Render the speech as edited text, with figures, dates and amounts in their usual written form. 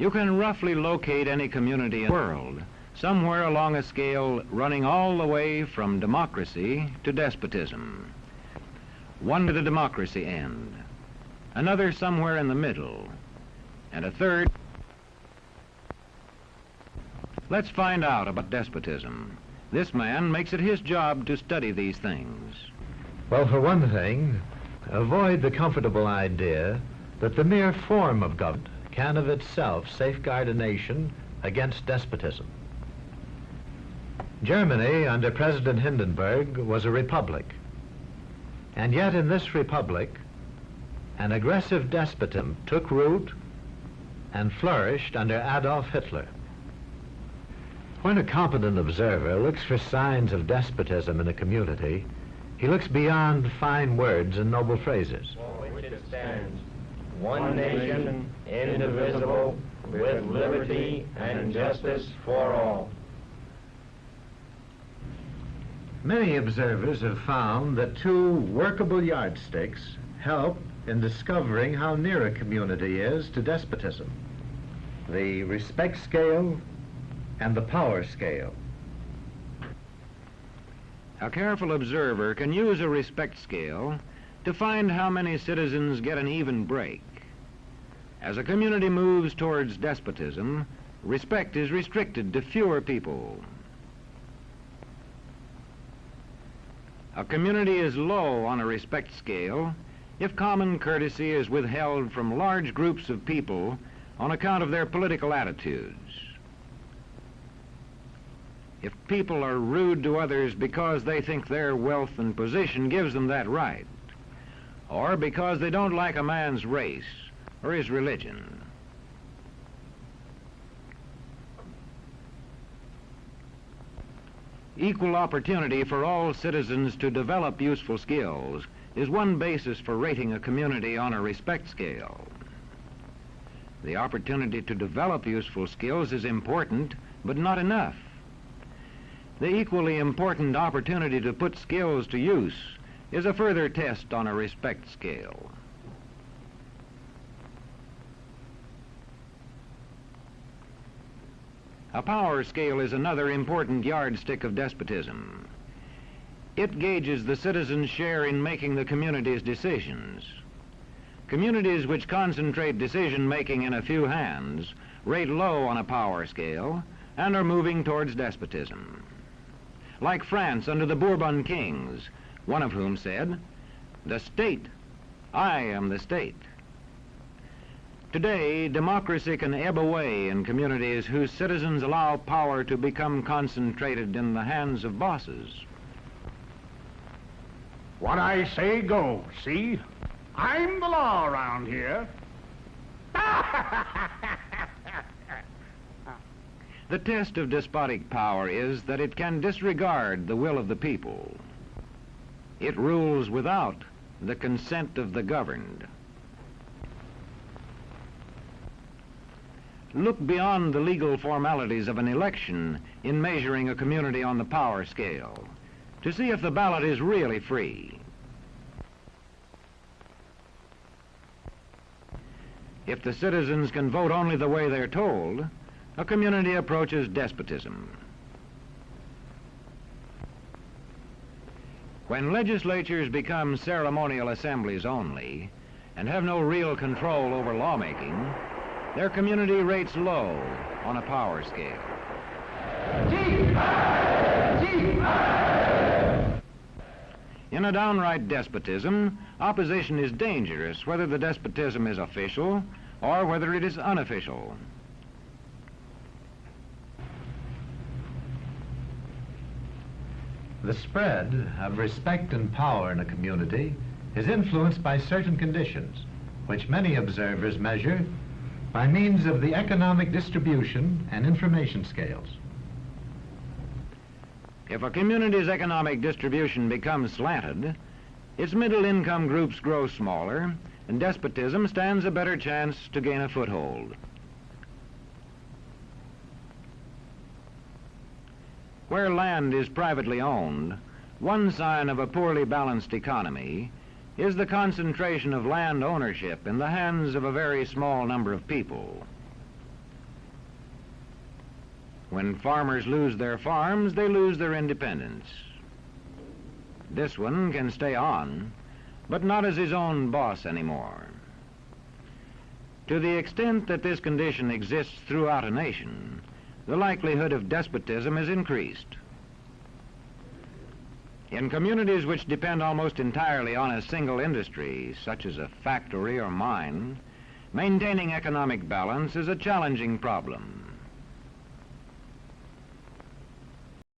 You can roughly locate any community in the world, somewhere along a scale running all the way from democracy to despotism. One to the democracy end, another somewhere in the middle, and a third. Let's find out about despotism. This man makes it his job to study these things. Well, for one thing, avoid the comfortable idea that the mere form of government can of itself safeguard a nation against despotism. Germany, under President Hindenburg, was a republic. And yet in this republic, an aggressive despotism took root and flourished under Adolf Hitler. When a competent observer looks for signs of despotism in a community, he looks beyond fine words and noble phrases. For which it stands, one nation, indivisible, with liberty and justice for all. Many observers have found that two workable yardsticks help in discovering how near a community is to despotism: the respect scale and the power scale. A careful observer can use a respect scale to find how many citizens get an even break. As a community moves towards despotism, respect is restricted to fewer people. A community is low on a respect scale if common courtesy is withheld from large groups of people on account of their political attitudes. If people are rude to others because they think their wealth and position gives them that right, or because they don't like a man's race or his religion. Equal opportunity for all citizens to develop useful skills is one basis for rating a community on a respect scale. The opportunity to develop useful skills is important, but not enough. The equally important opportunity to put skills to use is a further test on a respect scale. A power scale is another important yardstick of despotism. It gauges the citizens' share in making the community's decisions. Communities which concentrate decision-making in a few hands rate low on a power scale and are moving towards despotism. Like France under the Bourbon kings, one of whom said, "The state, I am the state." Today, democracy can ebb away in communities whose citizens allow power to become concentrated in the hands of bosses. What I say goes, see? I'm the law around here. The test of despotic power is that it can disregard the will of the people. It rules without the consent of the governed. Look beyond the legal formalities of an election in measuring a community on the power scale to see if the ballot is really free. If the citizens can vote only the way they're told, a community approaches despotism. When legislatures become ceremonial assemblies only and have no real control over lawmaking, their community rates low on a power scale. In a downright despotism, opposition is dangerous, whether the despotism is official or whether it is unofficial. The spread of respect and power in a community is influenced by certain conditions, which many observers measure by means of the economic distribution and information scales. If a community's economic distribution becomes slanted, its middle-income groups grow smaller, and despotism stands a better chance to gain a foothold. Where land is privately owned, one sign of a poorly balanced economy is the concentration of land ownership in the hands of a very small number of people. When farmers lose their farms, they lose their independence. This one can stay on, but not as his own boss anymore. To the extent that this condition exists throughout a nation, the likelihood of despotism is increased. In communities which depend almost entirely on a single industry, such as a factory or mine, maintaining economic balance is a challenging problem.